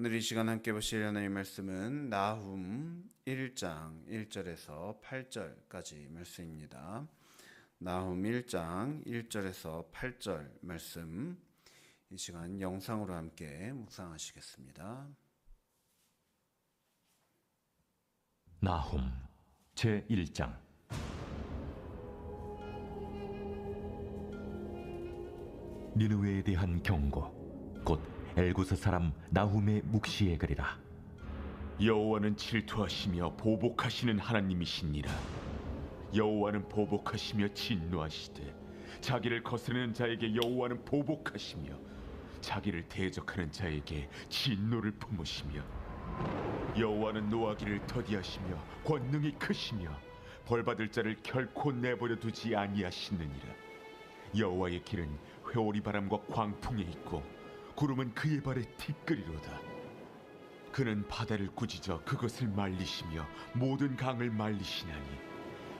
오늘 이 시간 함께 보실 하나님의 말씀은 나훔 1장 1절에서 8절까지 말씀입니다. 나훔 1장 1절에서 8절 말씀, 이 시간 영상으로 함께 묵상하시겠습니다. 나훔 제1장. 니느웨에 대한 경고, 곧 엘구스 사람 나훔의 묵시에 그리라. 여호와는 질투하시며 보복하시는 하나님이시니라. 여호와는 보복하시며 진노하시되 자기를 거스르는 자에게 여호와는 보복하시며 자기를 대적하는 자에게 진노를 품으시며, 여호와는 노하기를 더디하시며 권능이 크시며 벌받을 자를 결코 내버려 두지 아니하시느니라. 여호와의 길은 회오리 바람과 광풍에 있고 구름은 그의 발에 티끌이로다. 그는 바다를 꾸짖어 그것을 말리시며 모든 강을 말리시나니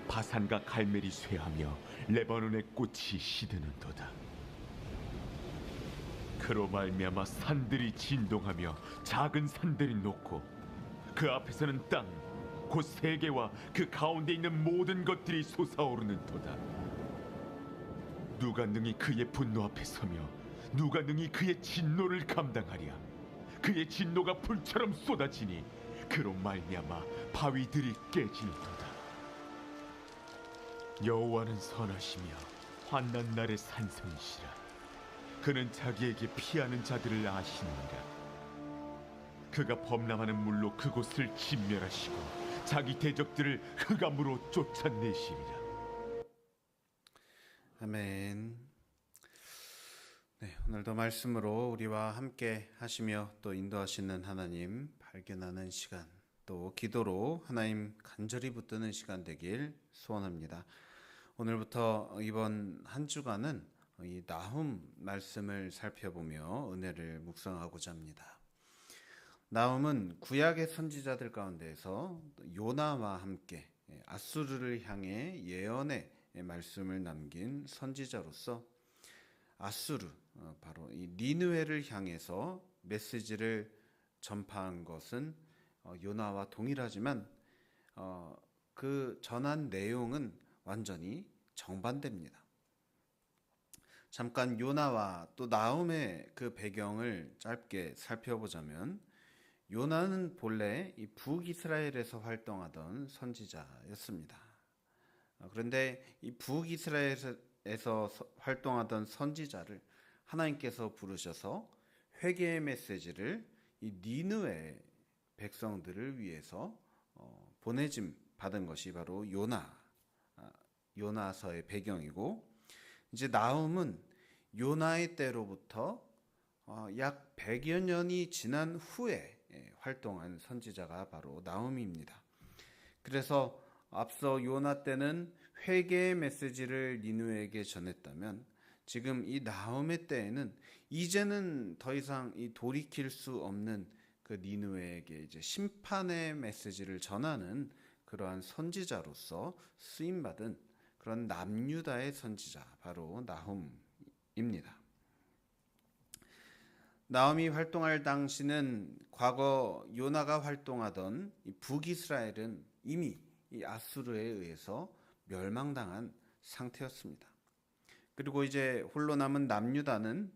바산과 갈멜이 쇠하며 레바논의 꽃이 시드는도다. 그로 말미암아 산들이 진동하며 작은 산들이 녹고 그 앞에서는 땅 곧 세계와 그 가운데 있는 모든 것들이 솟아오르는도다. 누가 능히 그의 분노 앞에 서며 누가 능히 그의 진노를 감당하랴. 그의 진노가 불처럼 쏟아지니 그로 말미암아 바위들이 깨지는도다. 여호와는 선하시며 환난 날의 산성이시라. 그는 자기에게 피하는 자들을 아시느니라. 그가 범람하는 물로 그곳을 진멸하시고 자기 대적들을 흑암으로 쫓아내시리라. 아멘. 네, 오늘도 말씀으로 우리와 함께 하시며 또 인도하시는 하나님 발견하는 시간, 또 기도로 하나님 간절히 붙드는 시간 되길 소원합니다. 오늘부터 이번 한 주간은 이 나훔 말씀을 살펴보며 은혜를 묵상하고자 합니다. 나훔은 구약의 선지자들 가운데서 요나와 함께 아수르를 향해 예언의 말씀을 남긴 선지자로서 아수르, 바로 이 니느웨를 향해서 메시지를 전파한 것은 요나와 동일하지만 그 전한 내용은 완전히 정반대입니다. 잠깐 요나와 또 나훔의 그 배경을 짧게 살펴보자면, 요나는 본래 이 북이스라엘에서 활동하던 선지자였습니다. 그런데 이 북이스라엘에서 활동하던 선지자를 하나님께서 부르셔서 회개의 메시지를 이 니느웨 백성들을 위해서 보내짐 받은 것이 바로 요나서의 배경이고, 이제 나훔은 요나의 때로부터 약 100여 년이 지난 후에 활동한 선지자가 바로 나훔입니다. 그래서 앞서 요나 때는 회개의 메시지를 니느웨에게 전했다면, 지금 이 나훔의 때에는 이제는 더 이상 이 돌이킬 수 없는 그 니느웨에게 이제 심판의 메시지를 전하는 그러한 선지자로서 쓰임받은 그런 남유다의 선지자, 바로 나훔입니다. 나훔이 활동할 당시는 과거 요나가 활동하던 이 북이스라엘은 이미 이 아수르에 의해서 멸망당한 상태였습니다. 그리고 이제 홀로 남은 남유다는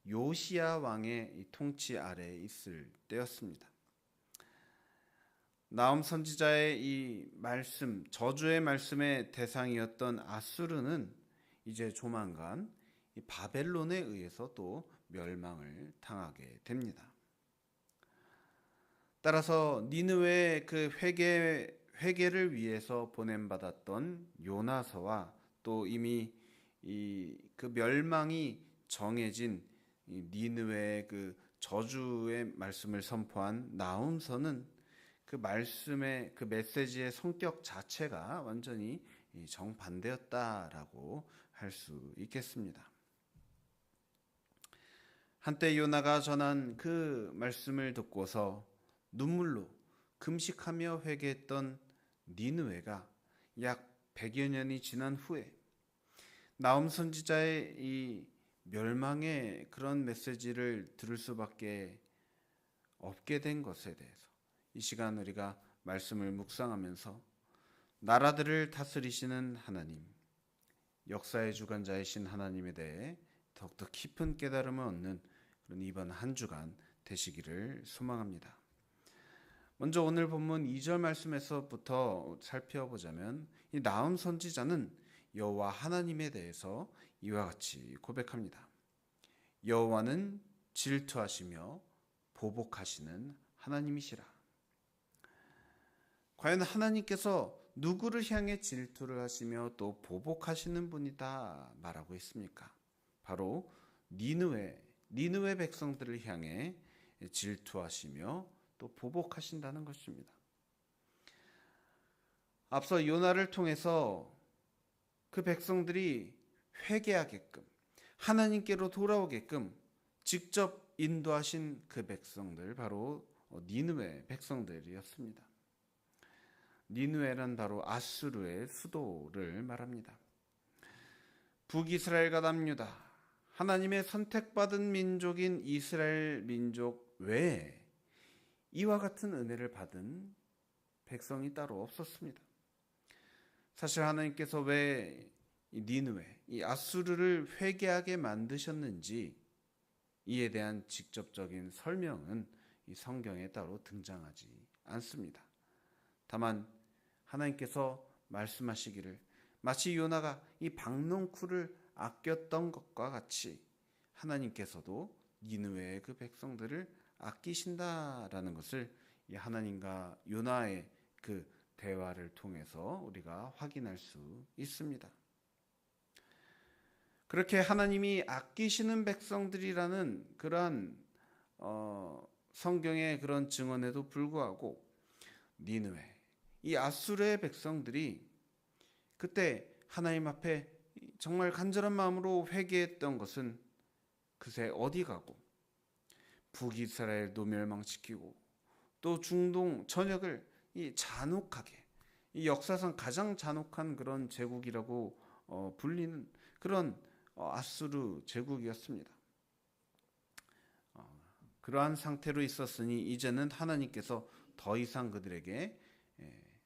요시야 왕의 이 통치 아래에 있을 때였습니다. 나훔 선지자의 이 말씀, 저주의 말씀의 대상이었던 아수르는 이제 조만간 이 바벨론에 의해서 또 멸망을 당하게 됩니다. 따라서 니느웨의 그 회개를 위해서 보냄받았던 요나서와 또 이미 그 멸망이 정해진 니느웨의 그 저주의 말씀을 선포한 나훔서는 그 말씀의 그 메시지의 성격 자체가 완전히 정반대였다라고 할 수 있겠습니다. 한때 요나가 전한 그 말씀을 듣고서 눈물로 금식하며 회개했던 니느웨가 약 100여 년이 지난 후에 나훔 선지자의 이 멸망의 그런 메시지를 들을 수밖에 없게 된 것에 대해서 이 시간 우리가 말씀을 묵상하면서 나라들을 다스리시는 하나님, 역사의 주관자이신 하나님에 대해 더욱더 깊은 깨달음을 얻는 그런 이번 한 주간 되시기를 소망합니다. 먼저 오늘 본문 2절 말씀에서부터 살펴보자면 이 나훔 선지자는 여호와 하나님에 대해서 이와 같이 고백합니다. 여호와는 질투하시며 보복하시는 하나님이시라. 과연 하나님께서 누구를 향해 질투를 하시며 또 보복하시는 분이다 말하고 있습니까? 바로 니느웨 백성들을 향해 질투하시며 또 보복하신다는 것입니다. 앞서 요나를 통해서 그 백성들이 회개하게끔 하나님께로 돌아오게끔 직접 인도하신 그 백성들, 바로 니느웨 백성들이었습니다. 니느웨란 바로 아수르의 수도를 말합니다. 북이스라엘과 남유다, 하나님의 선택받은 민족인 이스라엘 민족 외에 이와 같은 은혜를 받은 백성이 따로 없었습니다. 사실 하나님께서 왜 니느웨, 이 아수르를 회개하게 만드셨는지 이에 대한 직접적인 설명은 이 성경에 따로 등장하지 않습니다. 다만 하나님께서 말씀하시기를 마치 요나가 이 박농쿨을 아꼈던 것과 같이 하나님께서도 니느웨의 그 백성들을 아끼신다라는 것을 이 하나님과 요나의 그 대화를 통해서 우리가 확인할 수 있습니다. 그렇게 하나님이 아끼시는 백성들이라는 그러한 성경의 그런 증언에도 불구하고 니느웨, 이 아수르의 백성들이 그때 하나님 앞에 정말 간절한 마음으로 회개했던 것은 그새 어디 가고 북이스라엘도 멸망시키고 또 중동 전역을 이 잔혹하게, 이 역사상 가장 잔혹한 그런 제국이라고 불리는 그런 아수르 제국이었습니다. 그러한 상태로 있었으니 이제는 하나님께서 더 이상 그들에게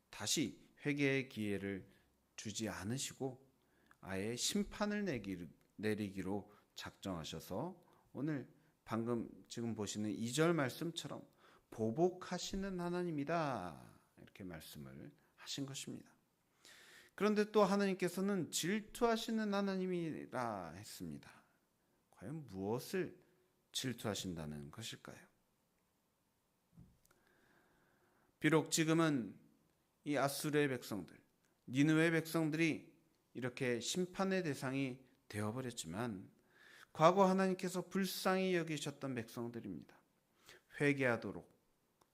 다시 회개의 기회를 주지 않으시고 아예 심판을 내리기로 작정하셔서 오늘 방금 지금 보시는 2절 말씀처럼 보복하시는 하나님이다 이렇게 말씀을 하신 것입니다. 그런데 또 하나님께서는 질투하시는 하나님이라 했습니다. 과연 무엇을 질투하신다는 것일까요? 비록 지금은 이 아수르의 백성들, 니느웨의 백성들이 이렇게 심판의 대상이 되어버렸지만 과거 하나님께서 불쌍히 여기셨던 백성들입니다. 회개하도록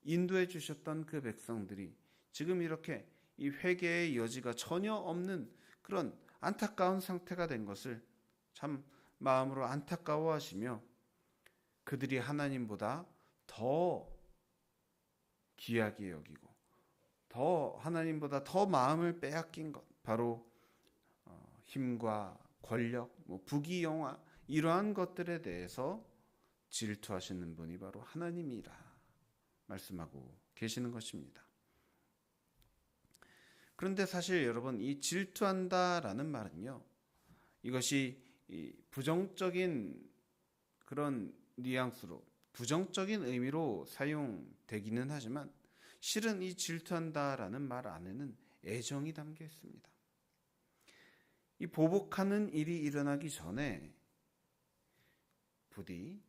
인도해 주셨던 그 백성들이 지금 이렇게 이 회개의 여지가 전혀 없는 그런 안타까운 상태가 된 것을 참 마음으로 안타까워하시며 그들이 하나님보다 더 귀하게 여기고 더 하나님보다 더 마음을 빼앗긴 것, 바로 힘과 권력, 부귀영화 이러한 것들에 대해서 질투하시는 분이 바로 하나님이라 말씀하고 계시는 것입니다. 그런데 사실 여러분, 이 질투한다라는 말은요, 이것이 이 부정적인 그런 뉘앙스로, 부정적인 의미로 사용되기는 하지만 실은 이 질투한다라는 말 안에는 애정이 담겨 있습니다. 이 보복하는 일이 일어나기 전에 부디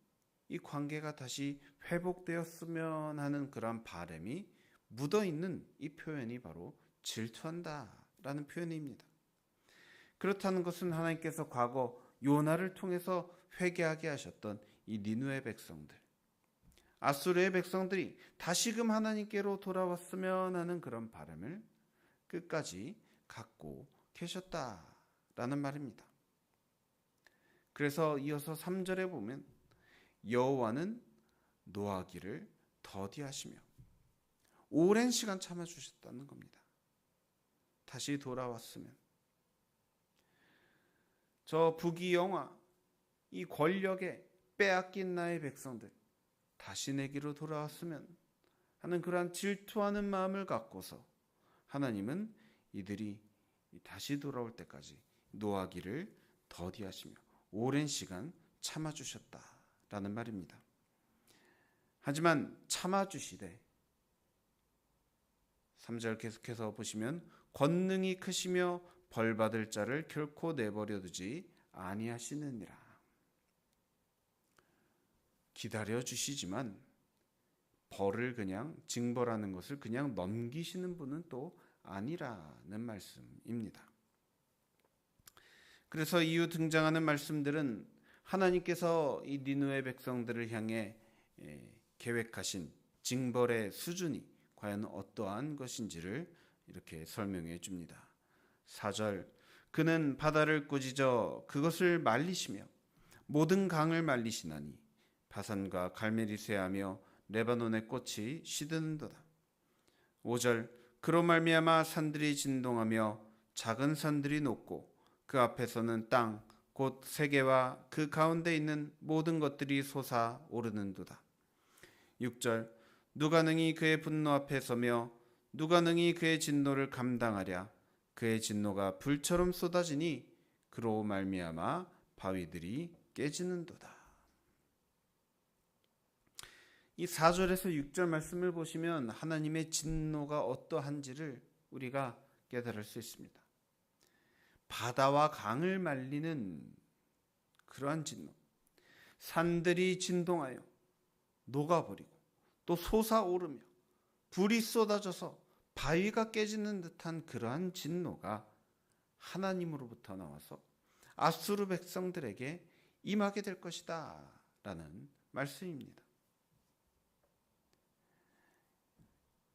이 관계가 다시 회복되었으면 하는 그런 바람이 묻어있는 이 표현이 바로 질투한다라는 표현입니다. 그렇다는 것은 하나님께서 과거 요나를 통해서 회개하게 하셨던 이 니느웨 백성들, 아수르의 백성들이 다시금 하나님께로 돌아왔으면 하는 그런 바람을 끝까지 갖고 계셨다라는 말입니다. 그래서 이어서 3절에 보면 여호와는 노하기를 더디하시며 오랜 시간 참아주셨다는 겁니다. 다시 돌아왔으면 저 부귀영화, 이 권력에 빼앗긴 나의 백성들 다시 내게로 돌아왔으면 하는 그러한 질투하는 마음을 갖고서 하나님은 이들이 다시 돌아올 때까지 노하기를 더디하시며 오랜 시간 참아주셨다라는 말입니다. 하지만 참아주시되 3절 계속해서 보시면 권능이 크시며 벌받을 자를 결코 내버려 두지 아니하시느니라. 기다려 주시지만 벌을 그냥 징벌하는 것을 그냥 넘기시는 분은 또 아니라는 말씀입니다. 그래서 이후 등장하는 말씀들은 하나님께서 이 니느웨 백성들을 향해 계획하신 징벌의 수준이 과연 어떠한 것인지를 이렇게 설명해 줍니다. 4절, 그는 바다를 꾸짖어 그것을 말리시며 모든 강을 말리시나니 바산과 갈멜이 쇠하며 레바논의 꽃이 시드는도다. 5절, 그로 말미암아 산들이 진동하며 작은 산들이 녹고 그 앞에서는 땅 곧 세계와 그 가운데 있는 모든 것들이 솟아오르는도다. 6절, 누가 능히 그의 분노 앞에 서며 누가 능히 그의 진노를 감당하랴. 그의 진노가 불처럼 쏟아지니 그로 말미암아 바위들이 깨지는도다. 이 4절에서 6절 말씀을 보시면 하나님의 진노가 어떠한지를 우리가 깨달을 수 있습니다. 바다와 강을 말리는 그러한 진노, 산들이 진동하여 녹아버리고 또 솟아오르며 불이 쏟아져서 바위가 깨지는 듯한 그러한 진노가 하나님으로부터 나와서 아수르 백성들에게 임하게 될 것이다 라는 말씀입니다.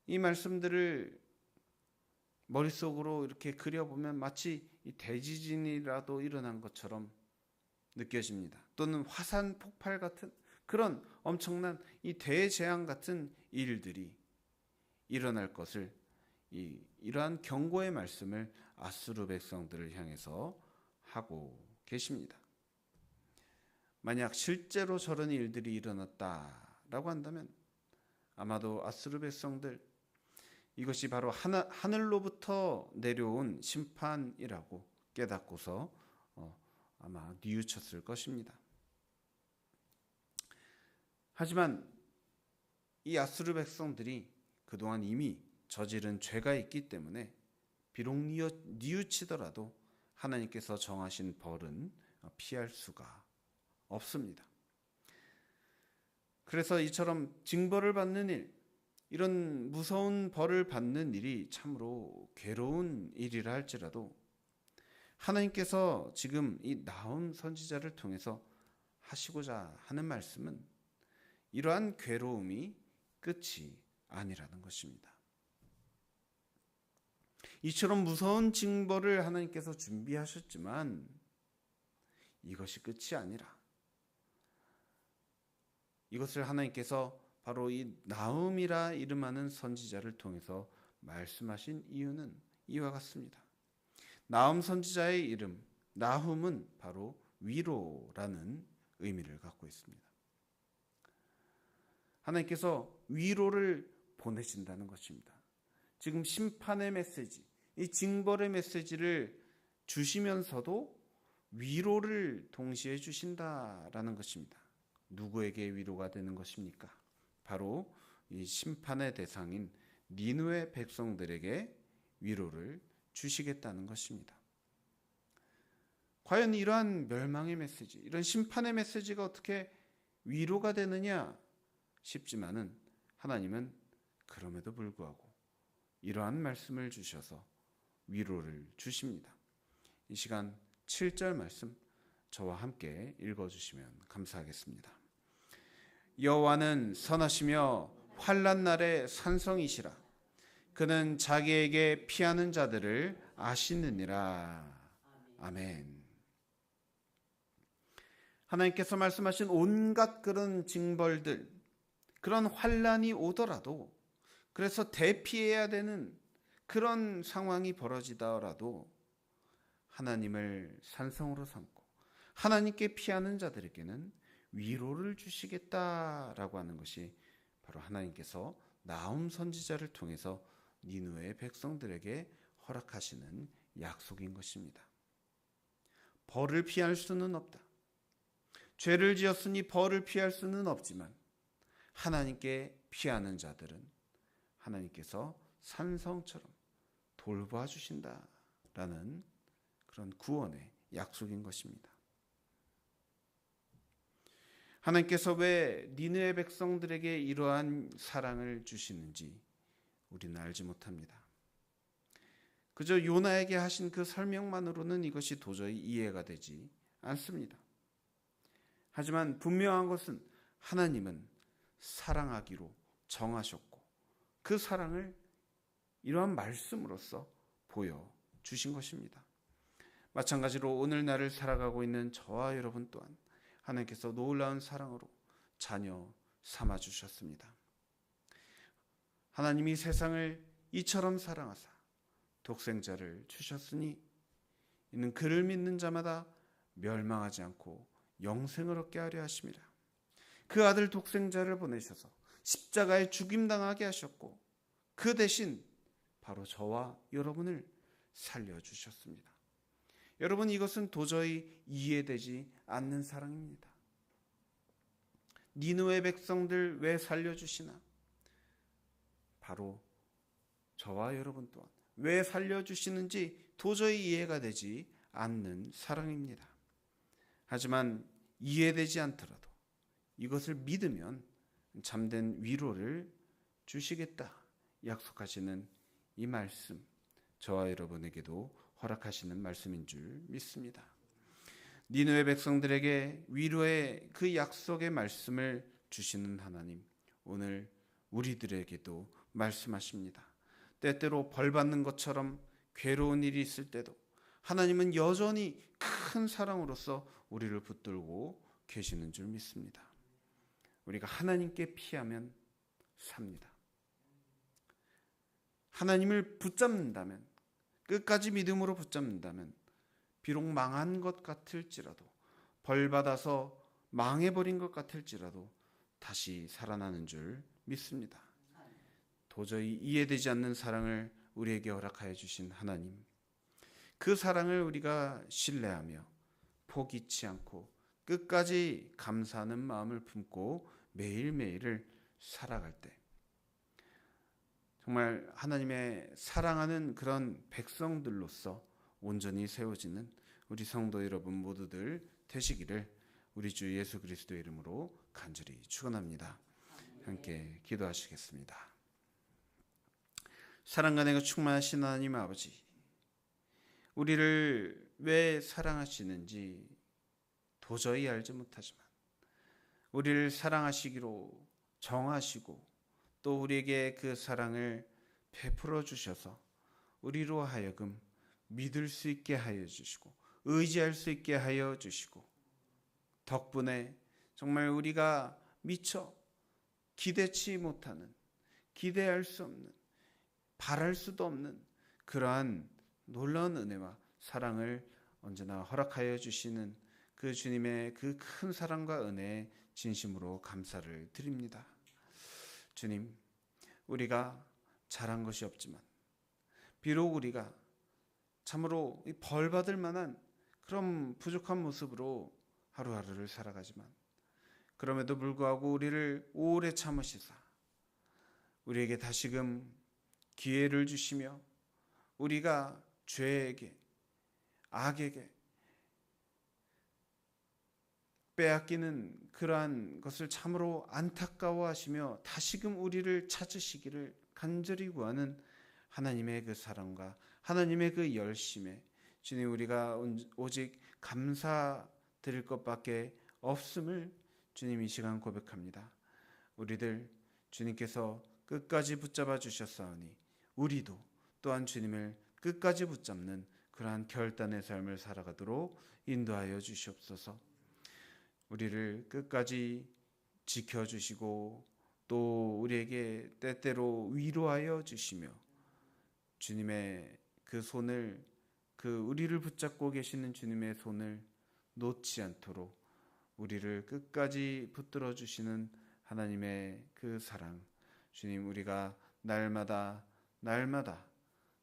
이 말씀들을 머릿속으로 이렇게 그려보면 마치 이 대지진이라도 일어난 것처럼 느껴집니다. 또는 화산 폭발 같은 그런 엄청난 이 대재앙 같은 일들이 일어날 것을 이러한 경고의 말씀을 아수르 백성들을 향해서 하고 계십니다. 만약 실제로 저런 일들이 일어났다라고 한다면 아마도 아수르 백성들 이것이 바로 하늘로부터 내려온 심판이라고 깨닫고서 아마 뉘우쳤을 것입니다. 하지만 이 아수르 백성들이 그동안 이미 저지른 죄가 있기 때문에 비록 뉘우치더라도 하나님께서 정하신 벌은 피할 수가 없습니다. 그래서 이처럼 징벌을 받는 일, 이런 무서운 벌을 받는 일이 참으로 괴로운 일이라 할지라도 하나님께서 지금 이 나훔 선지자를 통해서 하시고자 하는 말씀은 이러한 괴로움이 끝이 아니라는 것입니다. 이처럼 무서운 징벌을 하나님께서 준비하셨지만 이것이 끝이 아니라 이것을 하나님께서 바로 이 나훔이라 이름하는 선지자를 통해서 말씀하신 이유는 이와 같습니다. 나훔 선지자의 이름 나훔은 바로 위로라는 의미를 갖고 있습니다. 하나님께서 위로를 보내신다는 것입니다. 지금 심판의 메시지, 이 징벌의 메시지를 주시면서도 위로를 동시에 주신다라는 것입니다. 누구에게 위로가 되는 것입니까? 바로 이 심판의 대상인 니느웨 백성들에게 위로를 주시겠다는 것입니다. 과연 이러한 멸망의 메시지, 이런 심판의 메시지가 어떻게 위로가 되느냐 싶지만은 하나님은 그럼에도 불구하고 이러한 말씀을 주셔서 위로를 주십니다. 이 시간 7절 말씀 저와 함께 읽어주시면 감사하겠습니다. 여호와는 선하시며 환난 날에 산성이시라. 그는 자기에게 피하는 자들을 아시느니라. 아멘. 하나님께서 말씀하신 온갖 그런 징벌들, 그런 환난이 오더라도, 그래서 대피해야 되는 그런 상황이 벌어지더라도 하나님을 산성으로 삼고 하나님께 피하는 자들에게는 위로를 주시겠다라고 하는 것이 바로 하나님께서 나훔 선지자를 통해서 니느웨 백성들에게 허락하시는 약속인 것입니다. 벌을 피할 수는 없다. 죄를 지었으니 벌을 피할 수는 없지만 하나님께 피하는 자들은 하나님께서 산성처럼 돌봐주신다라는 그런 구원의 약속인 것입니다. 하나님께서 왜 니느웨 백성들에게 이러한 사랑을 주시는지 우리는 알지 못합니다. 그저 요나에게 하신 그 설명만으로는 이것이 도저히 이해가 되지 않습니다. 하지만 분명한 것은 하나님은 사랑하기로 정하셨고 그 사랑을 이러한 말씀으로써 보여주신 것입니다. 마찬가지로 오늘날을 살아가고 있는 저와 여러분 또한 하나님께서 놀라운 사랑으로 자녀 삼아주셨습니다. 하나님이 세상을 이처럼 사랑하사 독생자를 주셨으니 이는 그를 믿는 자마다 멸망하지 않고 영생을 얻게 하려 하심이라. 그 아들 독생자를 보내셔서 십자가에 죽임당하게 하셨고 그 대신 바로 저와 여러분을 살려주셨습니다. 여러분, 이것은 도저히 이해되지 않는 사랑입니다. 니느웨 백성들 왜 살려주시나? 바로 저와 여러분 또한 왜 살려주시는지 도저히 이해가 되지 않는 사랑입니다. 하지만 이해되지 않더라도 이것을 믿으면 참된 위로를 주시겠다 약속하시는 이 말씀, 저와 여러분에게도 허락하시는 말씀인 줄 믿습니다. 니느웨 백성들에게 위로의 그 약속의 말씀을 주시는 하나님, 오늘 우리들에게도 말씀하십니다. 때때로 벌받는 것처럼 괴로운 일이 있을 때도 하나님은 여전히 큰 사랑으로서 우리를 붙들고 계시는 줄 믿습니다. 우리가 하나님께 피하면 삽니다. 하나님을 붙잡는다면, 끝까지 믿음으로 붙잡는다면 비록 망한 것 같을지라도, 벌받아서 망해버린 것 같을지라도 다시 살아나는 줄 믿습니다. 도저히 이해되지 않는 사랑을 우리에게 허락하여 주신 하나님, 그 사랑을 우리가 신뢰하며 포기치 않고 끝까지 감사하는 마음을 품고 매일매일을 살아갈 때 정말 하나님의 사랑하는 그런 백성들로서 온전히 세워지는 우리 성도 여러분 모두들 되시기를 우리 주 예수 그리스도의 이름으로 간절히 축원합니다. 함께 기도하시겠습니다. 사랑과 내가 충만하신 하나님 아버지, 우리를 왜 사랑하시는지 도저히 알지 못하지만 우리를 사랑하시기로 정하시고 또 우리에게 그 사랑을 베풀어 주셔서 우리로 하여금 믿을 수 있게 하여 주시고 의지할 수 있게 하여 주시고 덕분에 정말 우리가 미처 기대치 못하는, 기대할 수 없는, 바랄 수도 없는 그러한 놀라운 은혜와 사랑을 언제나 허락하여 주시는 그 주님의 그 큰 사랑과 은혜에 진심으로 감사를 드립니다. 주님, 우리가 잘한 것이 없지만 비록 우리가 참으로 벌받을 만한 그런 부족한 모습으로 하루하루를 살아가지만 그럼에도 불구하고 우리를 오래 참으시사 우리에게 다시금 기회를 주시며 우리가 죄에게, 악에게 빼앗기는 그러한 것을 참으로 안타까워하시며 다시금 우리를 찾으시기를 간절히 구하는 하나님의 그 사랑과 하나님의 그 열심에 주님, 우리가 오직 감사드릴 것밖에 없음을 주님 이 시간 고백합니다. 우리들 주님께서 끝까지 붙잡아 주셨사오니 우리도 또한 주님을 끝까지 붙잡는 그러한 결단의 삶을 살아가도록 인도하여 주시옵소서. 우리를 끝까지 지켜주시고 또 우리에게 때때로 위로하여 주시며 주님의 그 손을, 그 우리를 붙잡고 계시는 주님의 손을 놓지 않도록 우리를 끝까지 붙들어 주시는 하나님의 그 사랑, 주님, 우리가 날마다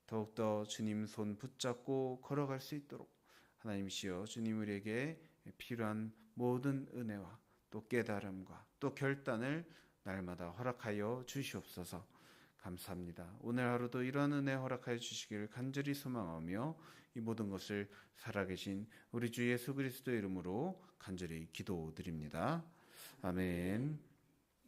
더욱더 주님 손 붙잡고 걸어갈 수 있도록 하나님이시여 주님, 우리에게 필요한 모든 은혜와 또 깨달음과 또 결단을 날마다 허락하여 주시옵소서. 감사합니다. 오늘 하루도 이런 은혜 허락하여 주시기를 간절히 소망하며 이 모든 것을 살아계신 우리 주 예수 그리스도의 이름으로 간절히 기도드립니다. 아멘.